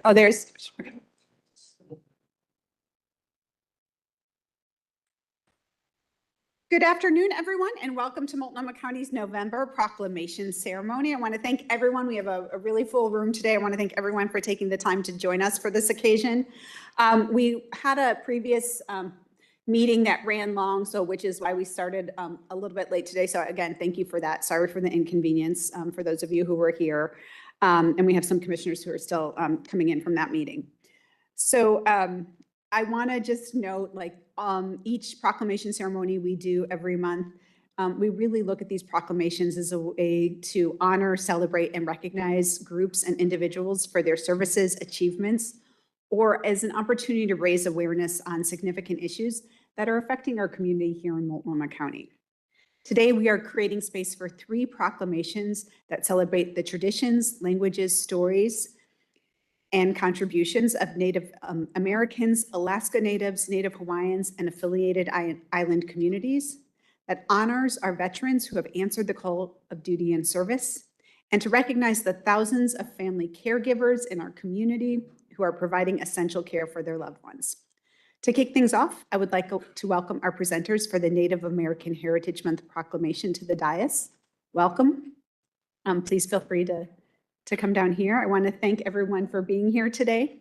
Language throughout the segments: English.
Oh, there's. Okay. Good afternoon, everyone, and welcome to Multnomah County's November Proclamation Ceremony. I want to thank everyone. We have a really full room today. I want to thank everyone for taking the time to join us for this occasion. We had a previous meeting that ran long, which is why we started a little bit late today. So again, thank you for that. Sorry for the inconvenience for those of you who were here. And we have some commissioners who are still coming in from that meeting. So I want to just note, each proclamation ceremony we do every month, we really look at these proclamations as a way to honor, celebrate, and recognize groups and individuals for their services, achievements, or as an opportunity to raise awareness on significant issues that are affecting our community here in Multnomah County. Today, we are creating space for 3 proclamations that celebrate the traditions, languages, stories, and contributions of Native Americans, Alaska Natives, Native Hawaiians, and affiliated island communities, that honors our veterans who have answered the call of duty and service, and to recognize the thousands of family caregivers in our community who are providing essential care for their loved ones. To kick things off, I would like to welcome our presenters for the Native American Heritage Month proclamation to the dais. Welcome. Please feel free to come down here. I want to thank everyone for being here today.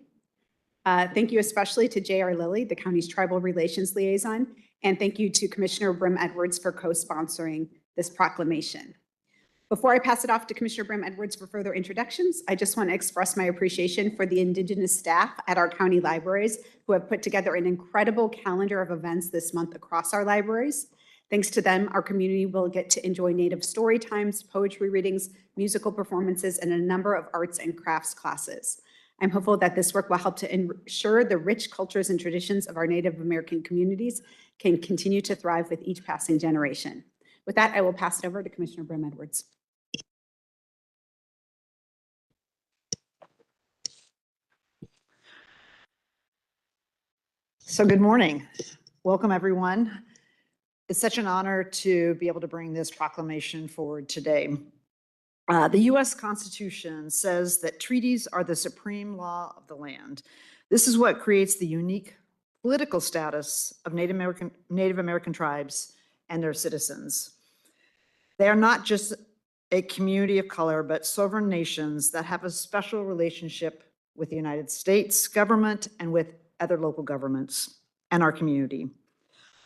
Thank you especially to J.R. Lilly, the county's Tribal Relations Liaison, and thank you to Commissioner Brim Edwards for co-sponsoring this proclamation. Before I pass it off to Commissioner Brim Edwards for further introductions, I just want to express my appreciation for the Indigenous staff at our county libraries who have put together an incredible calendar of events this month across our libraries. Thanks to them, our community will get to enjoy Native story times, poetry readings, musical performances, and a number of arts and crafts classes. I'm hopeful that this work will help to ensure the rich cultures and traditions of our Native American communities can continue to thrive with each passing generation. With that, I will pass it over to Commissioner Brim Edwards. So good morning. Welcome, everyone. It's such an honor to be able to bring this proclamation forward today. The U.S. Constitution says that treaties are the supreme law of the land. This is what creates the unique political status of Native American tribes and their citizens. They are not just a community of color, but sovereign nations that have a special relationship with the United States government and with other local governments and our community.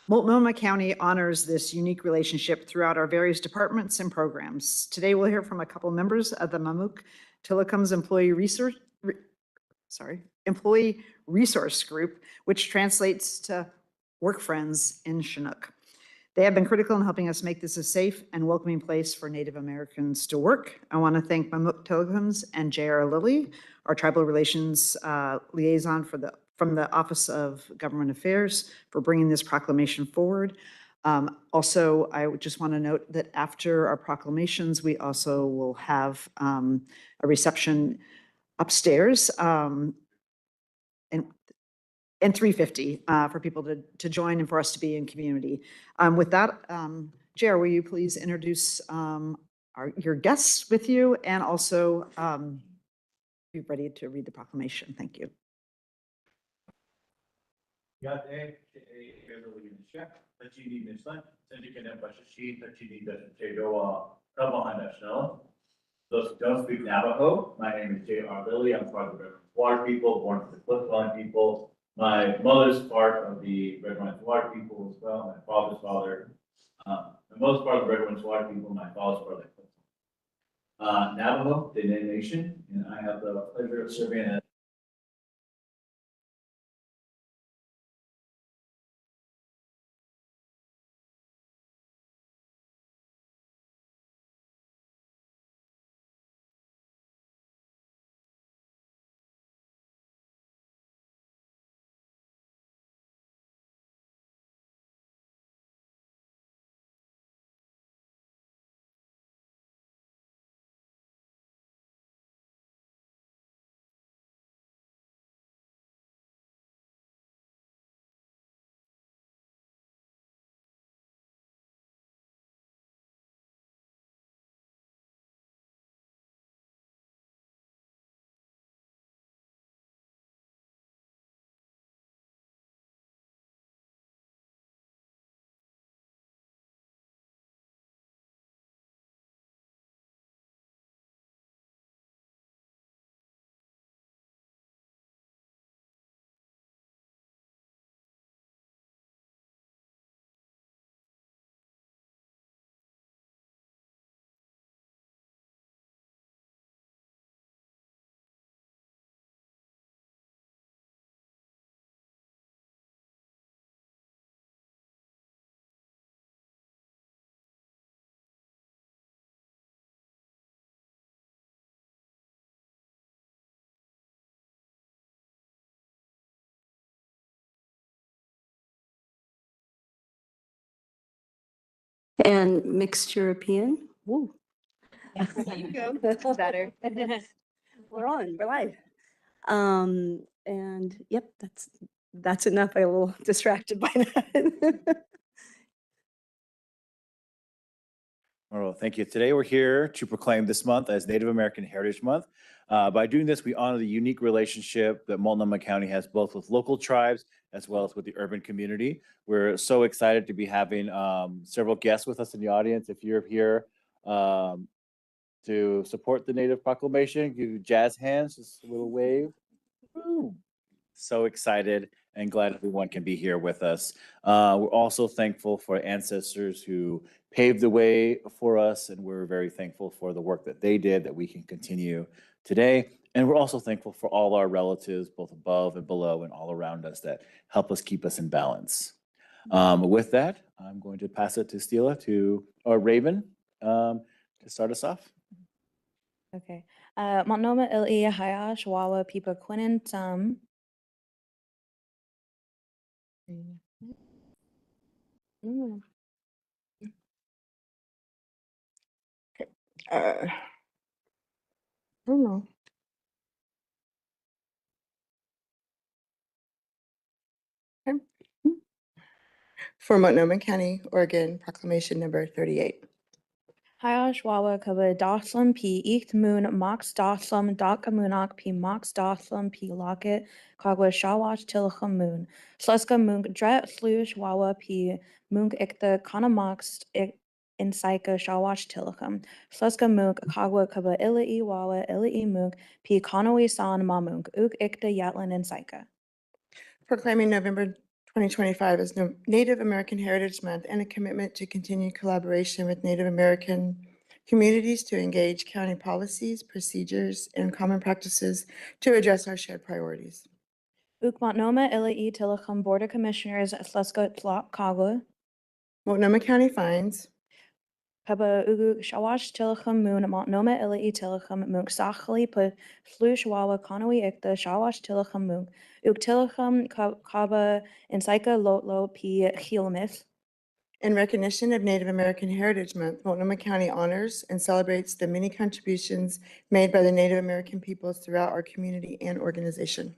Multnomah County honors this unique relationship throughout our various departments and programs. Today, we'll hear from a couple members of the Mamuk Tillicum's Employee Resource Group, which translates to Work Friends in Chinook. They have been critical in helping us make this a safe and welcoming place for Native Americans to work. I want to thank Mamuk Tillicum's and J.R. Lilly, our Tribal Relations Liaison from the Office of Government Affairs, for bringing this proclamation forward. Also, I just want to note that after our proclamations, we also will have a reception upstairs and 350 for people to join and for us to be in community. With that, J.R., will you please introduce your guests with you and also be ready to read the proclamation. Thank you. Those who don't speak Navajo, my name is J.R. Lilly. I'm part of the Red Water people, born to the Cliff Dwelling people. My mother's part of the Red Water people as well. My father's father, the most part of the Red Water people. My father's part of the Cliff Navajo, the Indian Nation, and I have the pleasure of serving as And mixed European. Woo. There you go. That's better. We're on, we're live. And yep, that's enough. I got a little distracted by that. Well, thank you. Today, we're here to proclaim this month as Native American Heritage Month. By doing this, we honor the unique relationship that Multnomah County has both with local tribes as well as with the urban community. We're so excited to be having several guests with us in the audience. If you're here to support the Native Proclamation, give jazz hands, just a little wave. Woo. So excited and glad everyone can be here with us. We're also thankful for ancestors who paved the way for us, and we're very thankful for the work that they did that we can continue today. And we're also thankful for all our relatives, both above and below and all around us, that help us keep us in balance. With that, I'm going to pass it to Stila or Raven to start us off. Okay. Multnomah Il'i Hayash Wawa Pipa Quinin Tum. I don't know. Okay. For Multnomah County, Oregon, Proclamation number 38. Hayash Wawa Kaba Doslam P Eight Moon Mox Doslam Dakamunak P Mox Doslam P Locket Kagwa Shawash Tilacham Moon Sluska Munk Dret Slush Wawa P Munk Ikta Kanamox Insaika Shawash Tilacham Sluska Munk Kagwa Kaba Ilai Wawa Ilai Munk P Kanawi San Mamunk Uk Ikta Yatlin Insaika. Proclaiming November 2025 as Native American Heritage Month and a commitment to continue collaboration with Native American communities to engage county policies, procedures, and common practices to address our shared priorities. Ukmatnoma Ilai Tilacham Board of Commissioners Sluska Tlok Kagwa. Multnomah County fines. Kaba Ugu Shawash Tilacham Moon Multnomah Ilai Tilacham Munk Sachli Put Flush Wawa Konawi Ikta Shawash Tilacham Munk Uk Tilacham Kaba Insaika Lotlo P Chilmith. In recognition of Native American Heritage Month, Multnomah County honors and celebrates the many contributions made by the Native American peoples throughout our community and organization.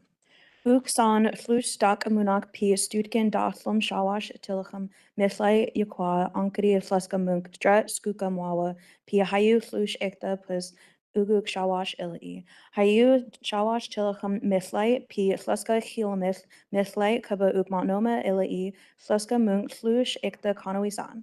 Uk san flus stak amunak P Stutkin Dathlam Shawash Tilacham Mithlai Yaqua Ankari Fleska Munk Dret Skukam Wawa P Hayu Flush Ikta Pus Uguk Shawash Ilai. Hayu Shawash Tilacham Mithlai P Fleska Hilamith Mithlai Kaba Uk Multnomah Ilai Fleska Munk Flush Ikta Kanawisan.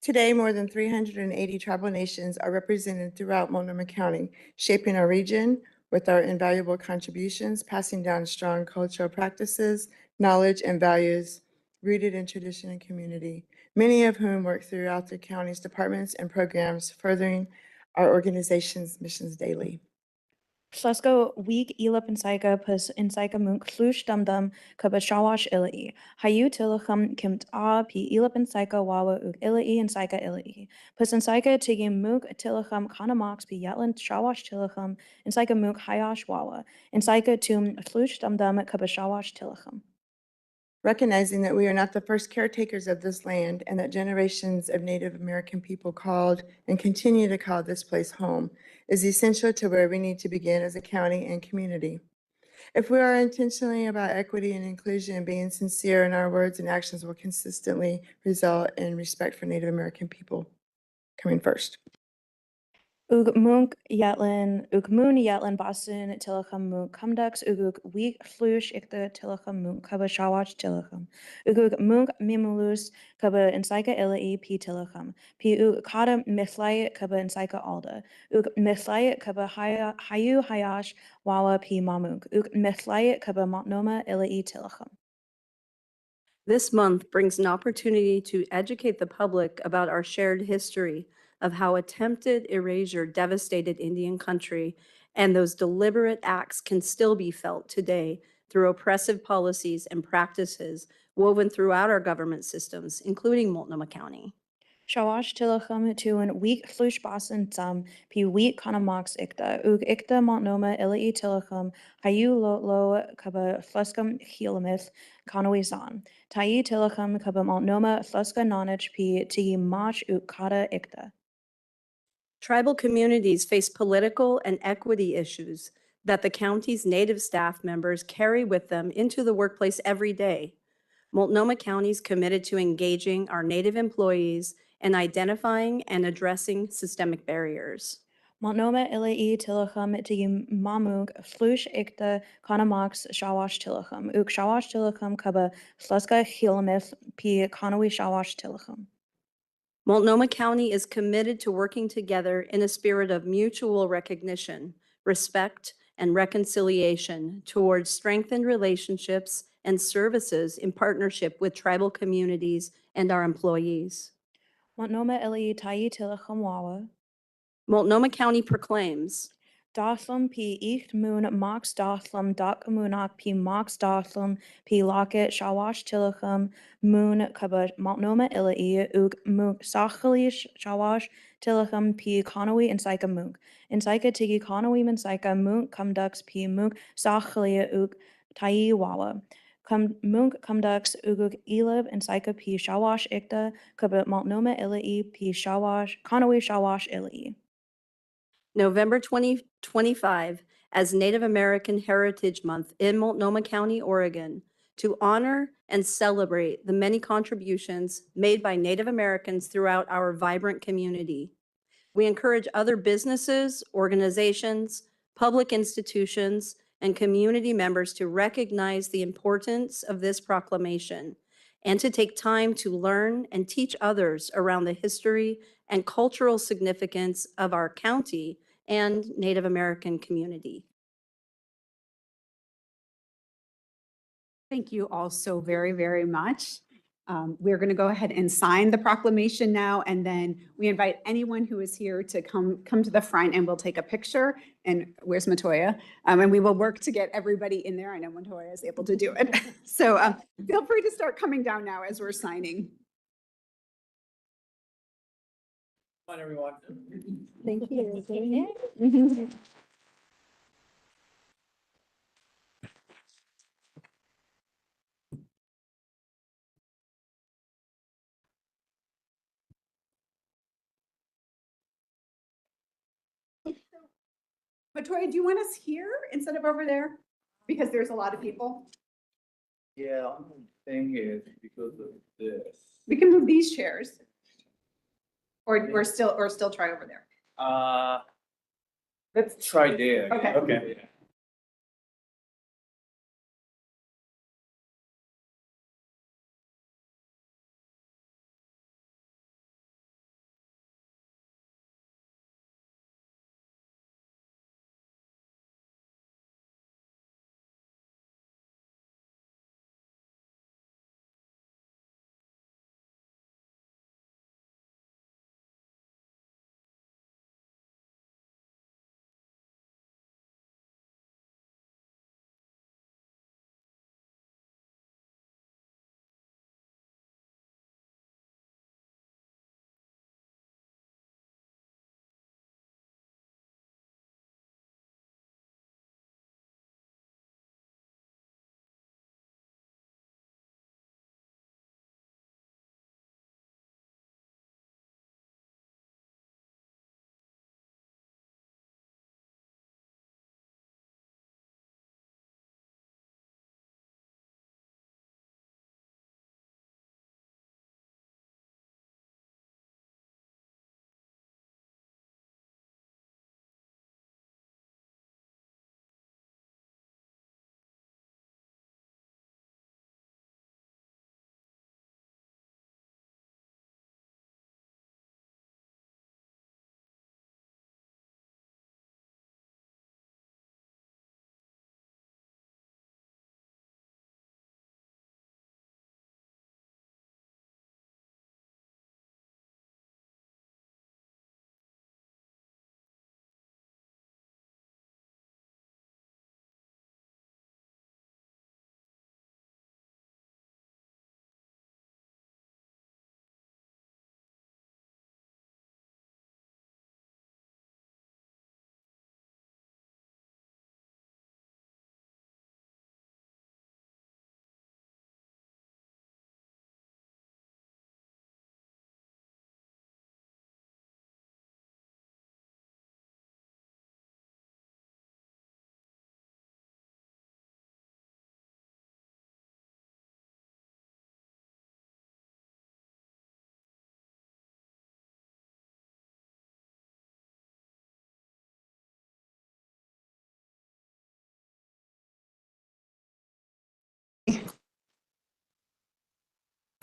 Today, more than 380 tribal nations are represented throughout Multnomah County, shaping our region with our invaluable contributions, passing down strong cultural practices, knowledge, and values rooted in tradition and community, many of whom work throughout the county's departments and programs, furthering our organization's missions daily. Slesko week elip insaika pus insaika munk flush dum kaba shawash ilai. Hayu tilacham kimt a pi elip insaika wawa uk ilai insaika ilai. Pus insaika tigim munk tilacham kanamox pi yatlin shawash tilacham insaika munk hayash wawa. Insaika tum flush dum kaba shawash tilacham. Recognizing that we are not the first caretakers of this land and that generations of Native American people called and continue to call this place home is essential to where we need to begin as a county and community. If we are intentionally about equity and inclusion and being sincere in our words and actions will consistently result in respect for Native American people coming first. Ug munk yatlin, ug moon yatlin basin tilacham munk kumdux uguk week flush ikta tilacham munk kaba shawach tilacham. Uguk munk mimulus kaba insaika ilai p tilacham. P ug kata mithlai kaba insaika alda. Ug mithlai kaba hayu hayash wawa p mamunk. Ug mithlai kaba Multnomah ilai tilacham. This month brings an opportunity to educate the public about our shared history of how attempted erasure devastated Indian country, and those deliberate acts can still be felt today through oppressive policies and practices woven throughout our government systems, including Multnomah County. Shawash tilachum tuan week flush basin sum pi week kanamox ikta ug ikta montnoma illi tilachum hayu lo kaba fluscum helamith kanawi san. Tai tilachum kaba montnoma flusca nonich pi ti mach uk kata ikta. Tribal communities face political and equity issues that the county's Native staff members carry with them into the workplace every day. Multnomah County is committed to engaging our Native employees and identifying and addressing systemic barriers. Montnoma illi tilachum ti mamug flush ikta kanamox shawash tilachum uk shawash tilachum kaba flusca helamith pi kanawi shawash tilachum. Multnomah County is committed to working together in a spirit of mutual recognition, respect, and reconciliation towards strengthened relationships and services in partnership with tribal communities and our employees. Montnoma illi tai tilachum wawa. Multnomah County proclaims, Dathlam pi ich moon mox dathlam dak moonak pi mox dathlam pi locket shawash tilachum moon kaba Multnomah illi ug mook sachali shawash tilachum pi konawi and psycha mook. In psycha tigi konawi and psycha mook kumdux pi mook sachali ug tai wawa. Munk kumdux uguk elib and psycha pi shawash ikta kaba Multnomah illi pi shawash konawi shawash illi. November 2025 as Native American Heritage Month in Multnomah County, Oregon, to honor and celebrate the many contributions made by Native Americans throughout our vibrant community. We encourage other businesses, organizations, public institutions, and community members to recognize the importance of this proclamation and to take time to learn and teach others around the history and cultural significance of our county and Native American community. Thank you all so very, very much. We're going to go ahead and sign the proclamation now, and then we invite anyone who is here to come to the front, and we'll take a picture. And where's Matoya? And we will work to get everybody in there. I know Matoya is able to do it. So feel free to start coming down now as we're signing. Come on, everyone. Thank you. Matoya, do you want us here instead of over there? Because there's a lot of people. Yeah, thing is because of this. We can move these chairs. Or still try over there. Let's try there. Okay. Okay.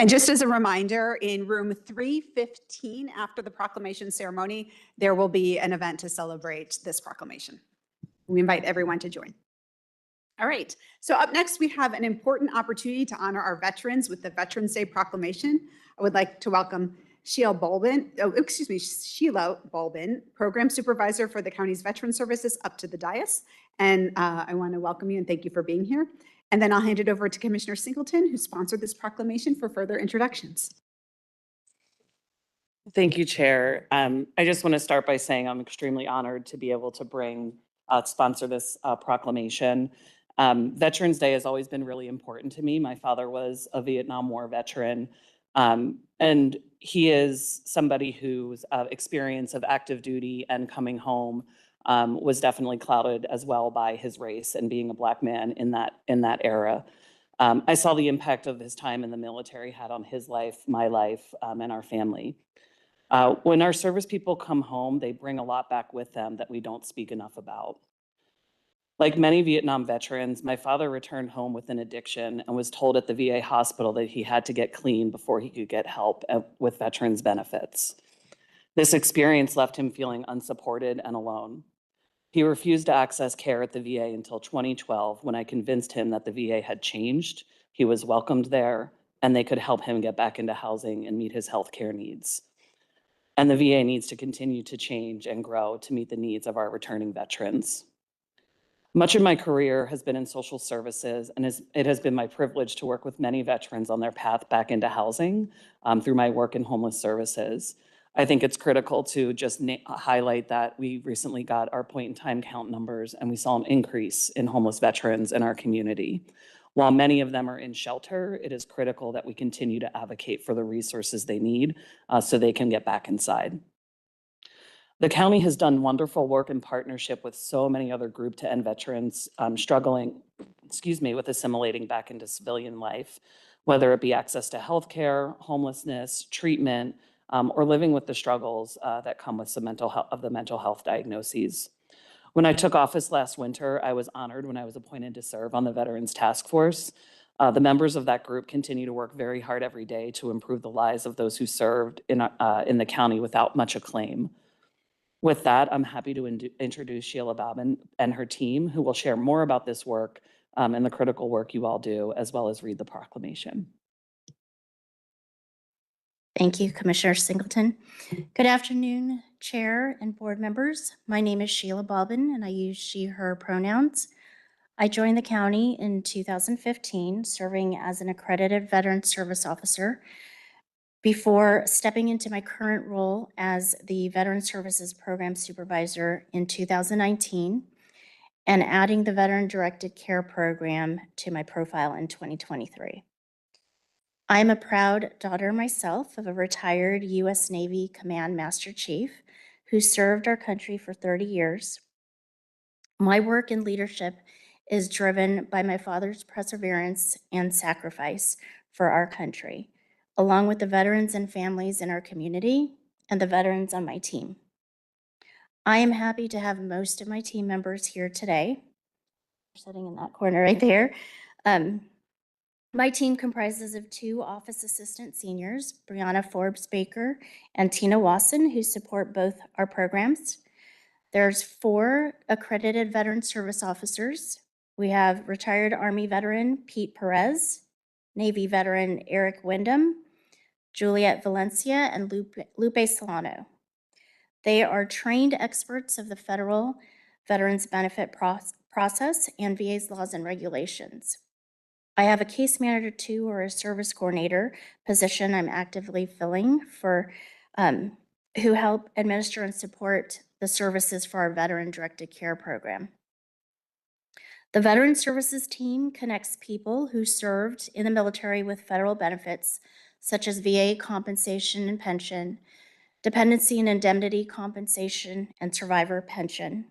And just as a reminder, in room 315, after the proclamation ceremony, there will be an event to celebrate this proclamation. We invite everyone to join. All right, so up next, we have an important opportunity to honor our veterans with the Veterans Day Proclamation. I would like to welcome Sheila Bulbin, Program Supervisor for the county's Veteran Services, up to the dais. And I want to welcome you and thank you for being here. And then I'll hand it over to Commissioner Singleton, who sponsored this proclamation, for further introductions. Thank you, Chair. I just want to start by saying I'm extremely honored to be able to sponsor this proclamation. Veterans Day has always been really important to me. My father was a Vietnam War veteran, and he is somebody whose experience of active duty and coming home was definitely clouded as well by his race and being a Black man in that era. I saw the impact of his time in the military had on his life, my life, and our family. When our service people come home, they bring a lot back with them that we don't speak enough about. Like many Vietnam veterans, my father returned home with an addiction and was told at the VA hospital that he had to get clean before he could get help with veterans benefits. This experience left him feeling unsupported and alone. He refused to access care at the VA until 2012, when I convinced him that the VA had changed, he was welcomed there, and they could help him get back into housing and meet his healthcare needs. And the VA needs to continue to change and grow to meet the needs of our returning veterans. Much of my career has been in social services, and it has been my privilege to work with many veterans on their path back into housing through my work in homeless services. I think it's critical to just highlight that we recently got our point-in-time count numbers, and we saw an increase in homeless veterans in our community. While many of them are in shelter, it is critical that we continue to advocate for the resources they need so they can get back inside. The county has done wonderful work in partnership with so many other group to end veterans struggling, with assimilating back into civilian life, whether it be access to healthcare, homelessness, treatment, or living with the struggles that come with the mental health diagnoses. When I took office last winter, I was honored when I was appointed to serve on the Veterans Task Force. The members of that group continue to work very hard every day to improve the lives of those who served in the county without much acclaim. With that, I'm happy to introduce Sheila Bobbin and her team, who will share more about this work and the critical work you all do, as well as read the proclamation. Thank you, Commissioner Singleton. Good afternoon, Chair and board members. My name is Sheila Bobbin, and I use she, her pronouns. I joined the county in 2015, serving as an accredited Veteran Service Officer before stepping into my current role as the Veteran Services Program Supervisor in 2019 and adding the Veteran Directed Care Program to my profile in 2023. I am a proud daughter myself of a retired U.S. Navy Command Master Chief who served our country for 30 years. My work and leadership is driven by my father's perseverance and sacrifice for our country, along with the veterans and families in our community and the veterans on my team. I am happy to have most of my team members here today, sitting in that corner right there. My team comprises of 2 office assistant seniors, Brianna Forbes Baker and Tina Wasson, who support both our programs. There's 4 accredited veteran service officers. We have retired Army veteran Pete Perez, Navy veteran Eric Wyndham, Juliet Valencia, and Lupe Solano. They are trained experts of the federal veterans benefit process and VA's laws and regulations. I have a case manager 2 or a service coordinator position I'm actively filling for who help administer and support the services for our Veteran Directed Care Program. The Veteran Services team connects people who served in the military with federal benefits such as VA compensation and pension, dependency and indemnity compensation and survivor pension,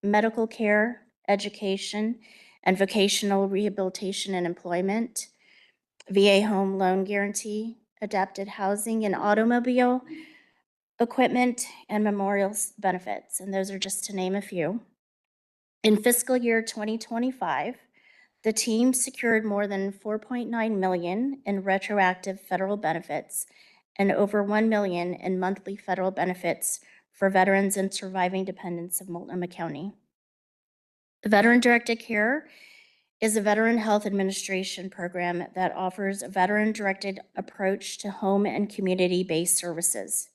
medical care, education, and vocational rehabilitation and employment, VA home loan guarantee, adapted housing and automobile equipment, and memorial benefits. And those are just to name a few. In fiscal year 2025, The team secured more than 4.9 million in retroactive federal benefits and over 1 million in monthly federal benefits for veterans and surviving dependents of Multnomah County. The Veteran-Directed Care is a veteran health administration program that offers a veteran-directed approach to home and community-based services.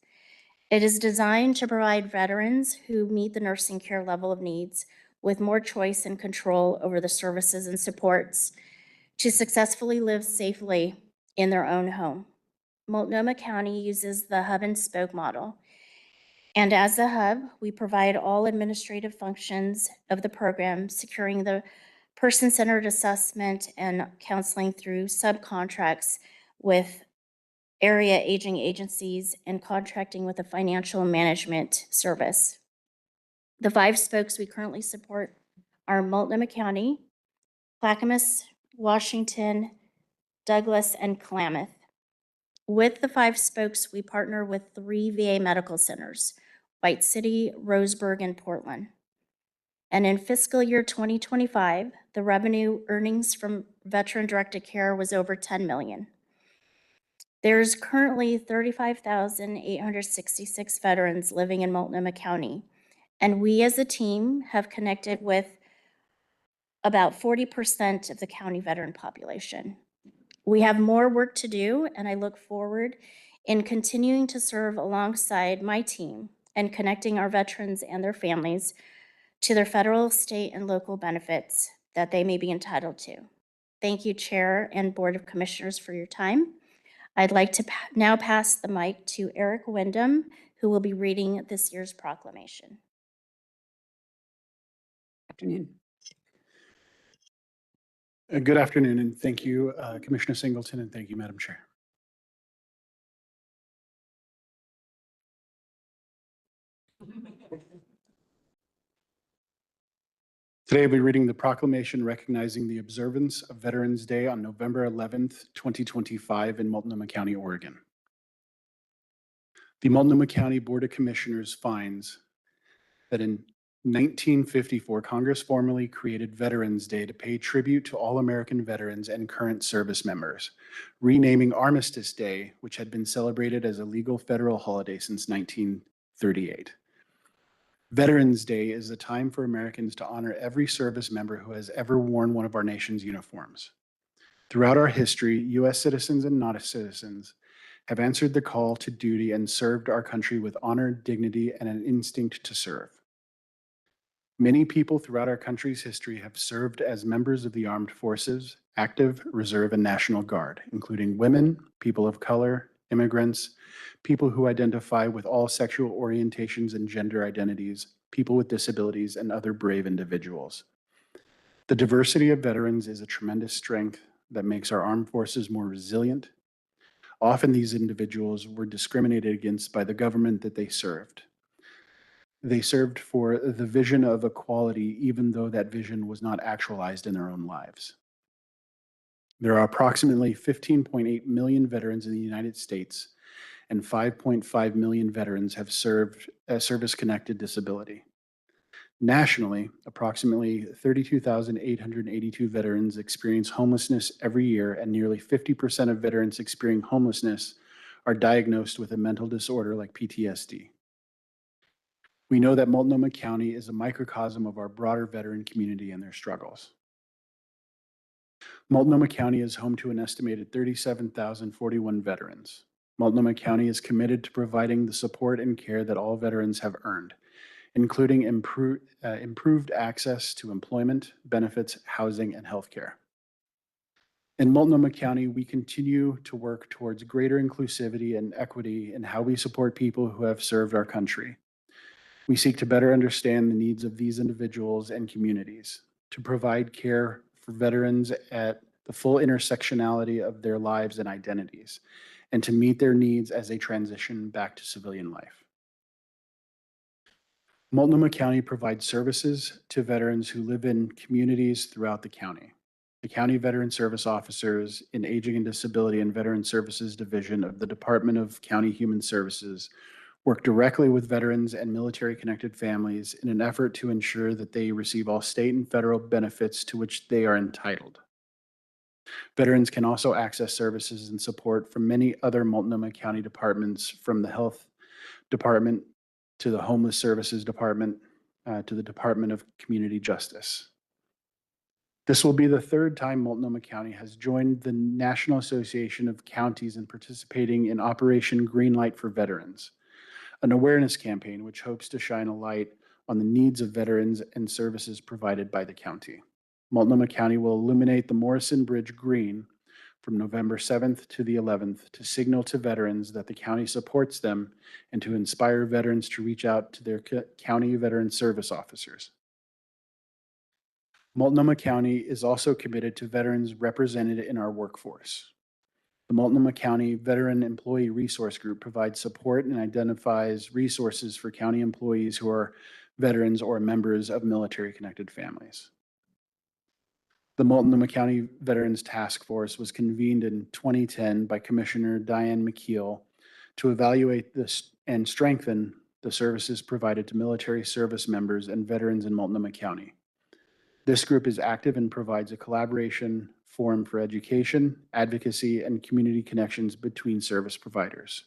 It is designed to provide veterans who meet the nursing care level of needs with more choice and control over the services and supports to successfully live safely in their own home. Multnomah County uses the hub and spoke model. And as the hub, we provide all administrative functions of the program, securing the person-centered assessment and counseling through subcontracts with area aging agencies and contracting with a financial management service. The 5 spokes we currently support are Multnomah County, Clackamas, Washington, Douglas, and Klamath. With the 5 spokes, we partner with 3 VA medical centers, White City, Roseburg, and Portland. And in fiscal year 2025, the revenue earnings from veteran-directed care was over 10 million. There's currently 35,866 veterans living in Multnomah County, and we as a team have connected with about 40% of the county veteran population. We have more work to do, and I look forward in continuing to serve alongside my team and connecting our veterans and their families to their federal, state, and local benefits that they may be entitled to. Thank you, Chair and Board of Commissioners, for your time. I'd like to now pass the mic to Eric Wyndham, who will be reading this year's proclamation. Afternoon. Good afternoon, and thank you, Commissioner Singleton, and thank you, Madam Chair. Today, I'll be reading the proclamation recognizing the observance of Veterans Day on November 11th, 2025 in Multnomah County, Oregon. The Multnomah County Board of Commissioners finds that in 1954, Congress formally created Veterans Day to pay tribute to all American veterans and current service members, renaming Armistice Day, which had been celebrated as a legal federal holiday since 1938. Veterans Day is a time for Americans to honor every service member who has ever worn one of our nation's uniforms. Throughout our history, U.S. citizens and non-citizens have answered the call to duty and served our country with honor, dignity, and an instinct to serve. Many people throughout our country's history have served as members of the armed forces, active, reserve, and National Guard, including women, people of color, immigrants, people who identify with all sexual orientations and gender identities, people with disabilities, and other brave individuals. The diversity of veterans is a tremendous strength that makes our armed forces more resilient. Often these individuals were discriminated against by the government that they served. They served for the vision of equality, even though that vision was not actualized in their own lives. There are approximately 15.8 million veterans in the United States, and 5.5 million veterans have served a service-connected disability. Nationally, approximately 32,882 veterans experience homelessness every year, and nearly 50% of veterans experiencing homelessness are diagnosed with a mental disorder like PTSD. We know that Multnomah County is a microcosm of our broader veteran community and their struggles. Multnomah County is home to an estimated 37,041 veterans. Multnomah County is committed to providing the support and care that all veterans have earned, including improved access to employment, benefits, housing, and healthcare. In Multnomah County, we continue to work towards greater inclusivity and equity in how we support people who have served our country. We seek to better understand the needs of these individuals and communities, to provide care for veterans at the full intersectionality of their lives and identities, and to meet their needs as they transition back to civilian life. Multnomah County provides services to veterans who live in communities throughout the county. The County Veteran Service Officers in Aging and Disability and Veteran Services Division of the Department of County Human Services work directly with veterans and military-connected families in an effort to ensure that they receive all state and federal benefits to which they are entitled. Veterans can also access services and support from many other Multnomah County departments, from the Health Department to the Homeless Services Department to the Department of Community Justice. This will be the third time Multnomah County has joined the National Association of Counties in participating in Operation Greenlight for Veterans, an awareness campaign which hopes to shine a light on the needs of veterans and services provided by the county. Multnomah County will illuminate the Morrison Bridge green from November 7th to the 11th to signal to veterans that the county supports them and to inspire veterans to reach out to their county veteran service officers. Multnomah County is also committed to veterans represented in our workforce. The Multnomah County Veteran Employee Resource Group provides support and identifies resources for county employees who are veterans or members of military-connected families. The Multnomah County Veterans Task Force was convened in 2010 by Commissioner Diane McKeel to evaluate this and strengthen the services provided to military service members and veterans in Multnomah County. This group is active and provides a collaboration forum for education, advocacy, and community connections between service providers.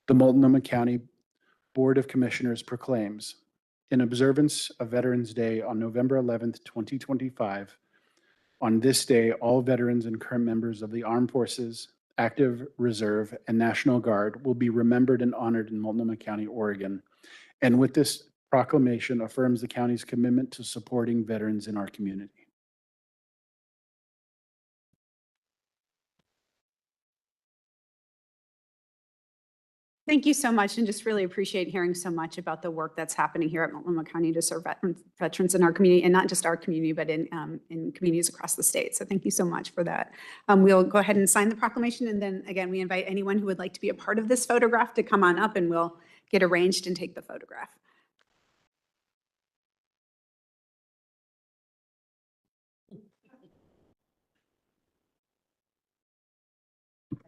The Multnomah County Board of Commissioners proclaims, in observance of Veterans Day on November 11th, 2025, on this day, all veterans and current members of the Armed Forces, Active Reserve, and National Guard will be remembered and honored in Multnomah County, Oregon. And with this proclamation affirms the county's commitment to supporting veterans in our community. Thank you so much, and just really appreciate hearing so much about the work that's happening here at Multnomah County to serve veterans in our community, and not just our community, but in communities across the state. So thank you so much for that. We'll go ahead and sign the proclamation, and then again, we invite anyone who would like to be a part of this photograph to come on up, and we'll get arranged and take the photograph.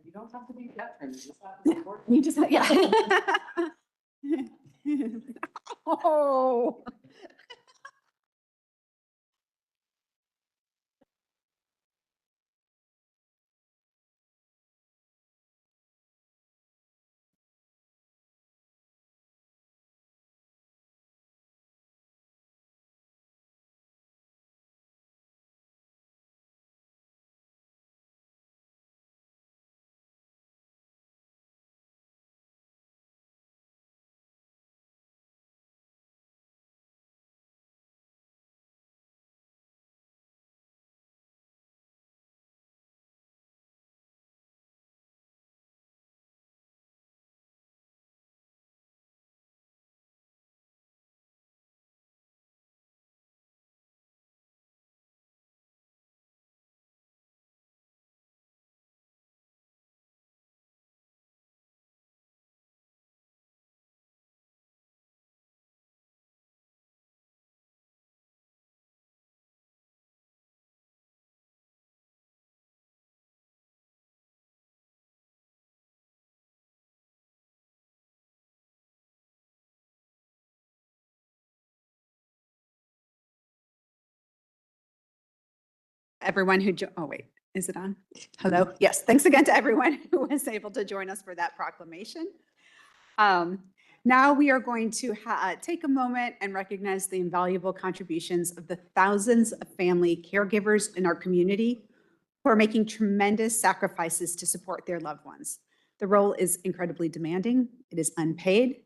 You don't have to be veterans. You just, yeah. Oh. Everyone who, oh wait, is it on? Hello? Yes, thanks again to everyone who was able to join us for that proclamation. Now we are going to take a moment and recognize the invaluable contributions of the thousands of family caregivers in our community who are making tremendous sacrifices to support their loved ones. The role is incredibly demanding, it is unpaid,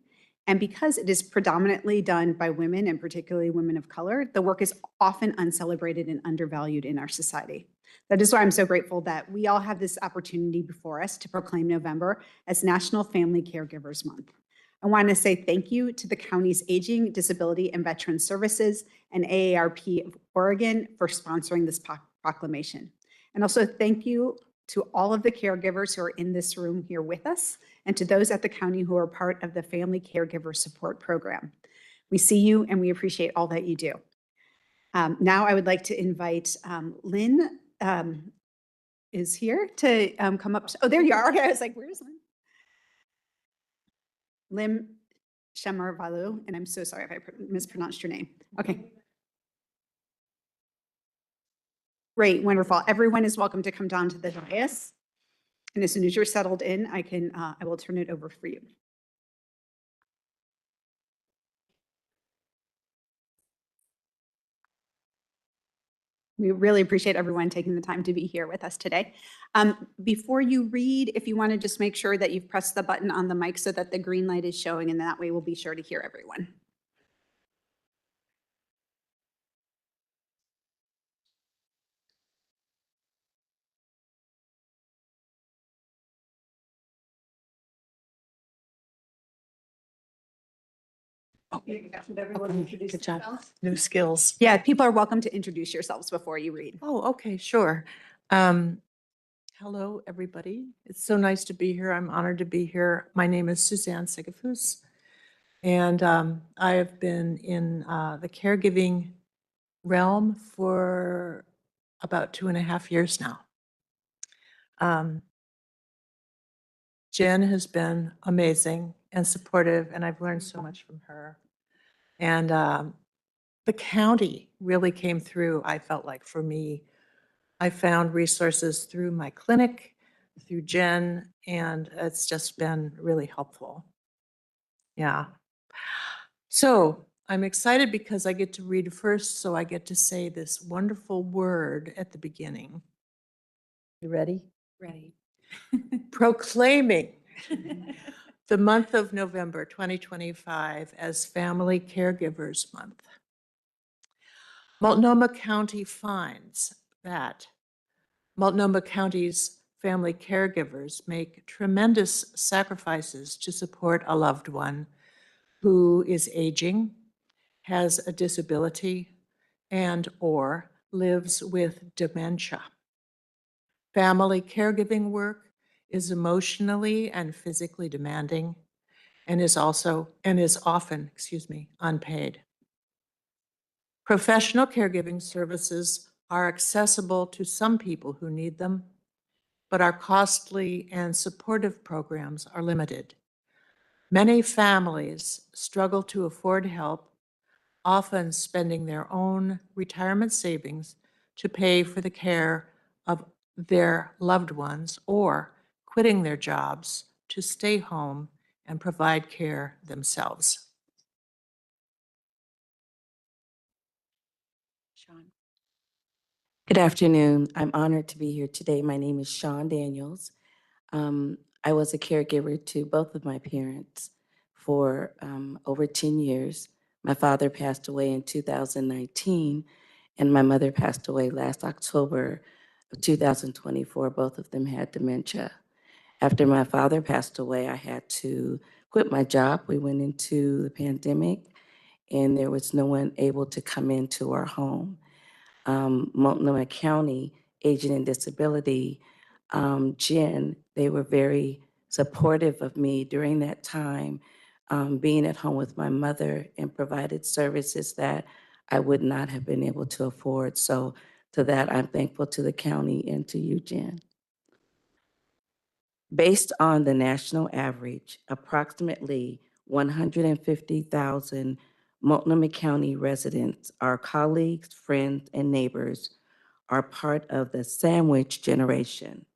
and because it is predominantly done by women, and particularly women of color, the work is often uncelebrated and undervalued in our society. That is why I'm so grateful that we all have this opportunity before us to proclaim November as National Family Caregivers Month. I want to say thank you to the county's Aging, Disability, and Veterans Services and AARP of Oregon for sponsoring this proclamation. And also thank you to all of the caregivers who are in this room here with us, and to those at the county who are part of the Family Caregiver Support Program. We see you and we appreciate all that you do. Now I would like to invite Lynn is here to come up. Oh, there you are. Okay, I was like, where's Lynn? Lim Shemarvalu, and I'm so sorry if I mispronounced your name. Okay. Great, wonderful. Everyone is welcome to come down to the dais. And as soon as you're settled in, I will turn it over for you. We really appreciate everyone taking the time to be here with us today. Before you read, if you want to just make sure that you've pressed the button on the mic so that the green light is showing, and that way we'll be sure to hear everyone. Good job. New skills. Yeah, people are welcome to introduce yourselves before you read. Oh, okay, sure. Hello, everybody. It's so nice to be here. I'm honored to be here. My name is Suzanne Sigafus, and I have been in the caregiving realm for about 2.5 years now. Jen has been amazing and supportive, and I've learned so much from her. And the county really came through, I felt like, for me. I found resources through my clinic, through Jen, and it's just been really helpful. Yeah. So I'm excited because I get to read first, so I get to say this wonderful word at the beginning. You ready? Ready. Proclaiming the month of November 2025 as Family Caregivers Month. Multnomah County finds that Multnomah County's family caregivers make tremendous sacrifices to support a loved one who is aging, has a disability, and/or lives with dementia. Family caregiving work is emotionally and physically demanding and is often, unpaid. Professional caregiving services are accessible to some people who need them, but our costly and supportive programs are limited. Many families struggle to afford help, often spending their own retirement savings to pay for the care of their loved ones or quitting their jobs to stay home and provide care themselves. Sean. Good afternoon. I'm honored to be here today. My name is Sean Daniels. I was a caregiver to both of my parents for over 10 years. My father passed away in 2019, and my mother passed away last October of 2024. Both of them had dementia. After my father passed away, I had to quit my job. We went into the pandemic, and there was no one able to come into our home. Multnomah County Aging and Disability, Jen, they were very supportive of me during that time, being at home with my mother, and provided services that I would not have been able to afford. So to that, I'm thankful to the county and to you, Jen. Based on the national average, approximately 150,000 Multnomah County residents, our colleagues, friends, and neighbors, are part of the sandwich generation,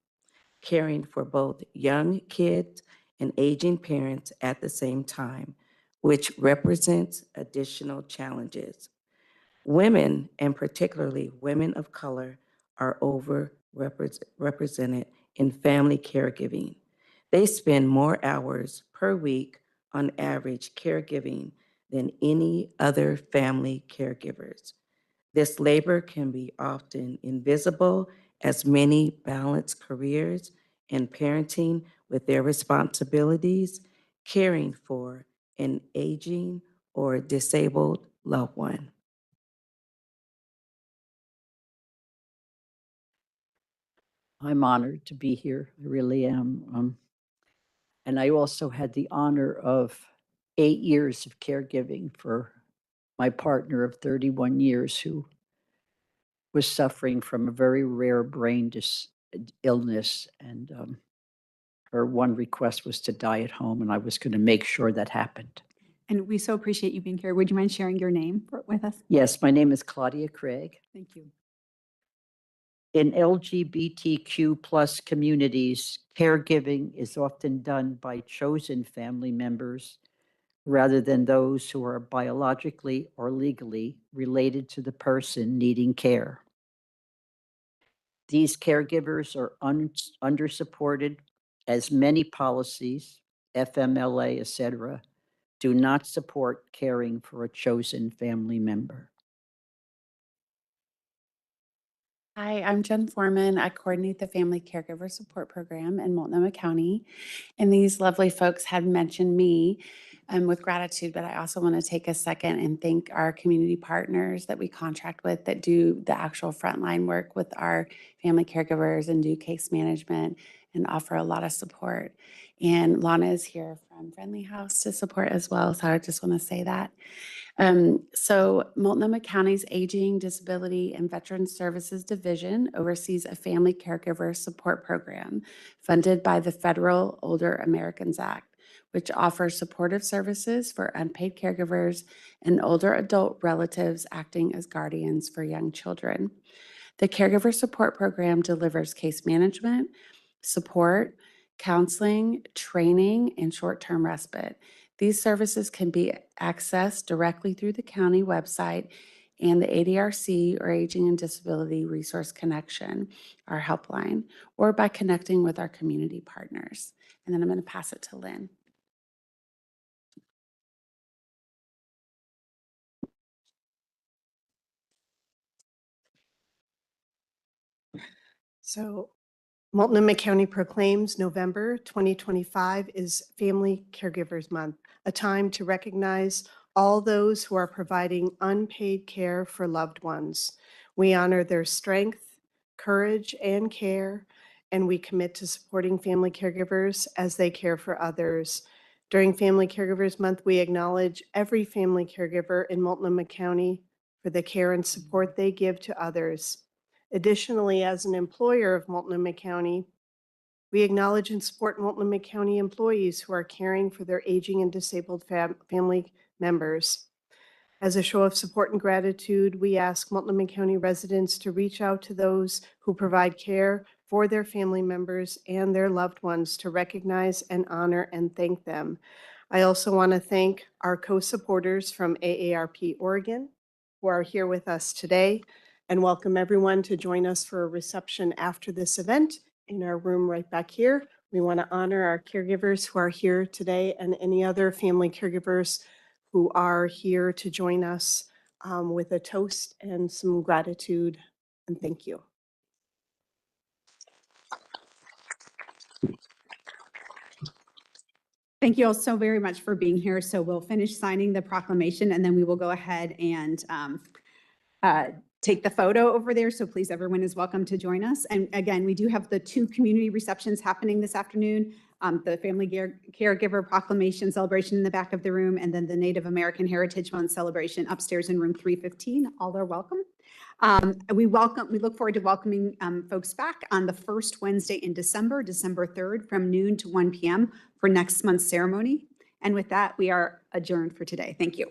caring for both young kids and aging parents at the same time, which represents additional challenges. Women, and particularly women of color, are overrepresented in family caregiving. They spend more hours per week on average caregiving than any other family caregivers. This labor can be often invisible as many balance careers and parenting with their responsibilities, caring for an aging or disabled loved one. I'm honored to be here. I really am. And I also had the honor of 8 years of caregiving for my partner of 31 years who was suffering from a very rare brain illness. And her one request was to die at home, and I was going to make sure that happened. And we so appreciate you being here. Would you mind sharing your name with us? Yes, my name is Claudia Craig. Thank you. In LGBTQ plus communities, caregiving is often done by chosen family members rather than those who are biologically or legally related to the person needing care. These caregivers are under-supported as many policies, FMLA, etc., do not support caring for a chosen family member. Hi, I'm Jen Foreman. I coordinate the Family Caregiver Support Program in Multnomah County. And these lovely folks had mentioned me with gratitude, but I also want to take a second and thank our community partners that we contract with that do the actual frontline work with our family caregivers and do case management and offer a lot of support. And Lana is here from Friendly House to support as well. So I just want to say that. So Multnomah County's Aging, Disability, and Veterans Services Division oversees a family caregiver support program funded by the Federal Older Americans Act, which offers supportive services for unpaid caregivers and older adult relatives acting as guardians for young children. The Caregiver Support Program delivers case management, support, counseling, training, and short-term respite. These services can be accessed directly through the county website and the ADRC or Aging and Disability Resource Connection, our helpline, or by connecting with our community partners. And then I'm going to pass it to Lynn. So Multnomah County proclaims November 2025 is Family Caregivers Month, a time to recognize all those who are providing unpaid care for loved ones. We honor their strength, courage, and care, and we commit to supporting family caregivers as they care for others. During Family Caregivers Month, we acknowledge every family caregiver in Multnomah County for the care and support they give to others. Additionally, as an employer of Multnomah County, we acknowledge and support Multnomah County employees who are caring for their aging and disabled family members. As a show of support and gratitude, we ask Multnomah County residents to reach out to those who provide care for their family members and their loved ones to recognize and honor and thank them. I also want to thank our co-supporters from AARP Oregon who are here with us today, and welcome everyone to join us for a reception after this event in our room right back here. We want to honor our caregivers who are here today and any other family caregivers who are here to join us with a toast and some gratitude and thank you. Thank you all so very much for being here. So we'll finish signing the proclamation and then we will go ahead and take the photo over there. So please, everyone is welcome to join us. And again, we do have the 2 community receptions happening this afternoon. The Family Caregiver Proclamation celebration in the back of the room, and then the Native American Heritage Month celebration upstairs in room 315. All are welcome. We look forward to welcoming folks back on the first Wednesday in December, December 3rd, from noon to 1 p.m. for next month's ceremony. And with that, we are adjourned for today. Thank you.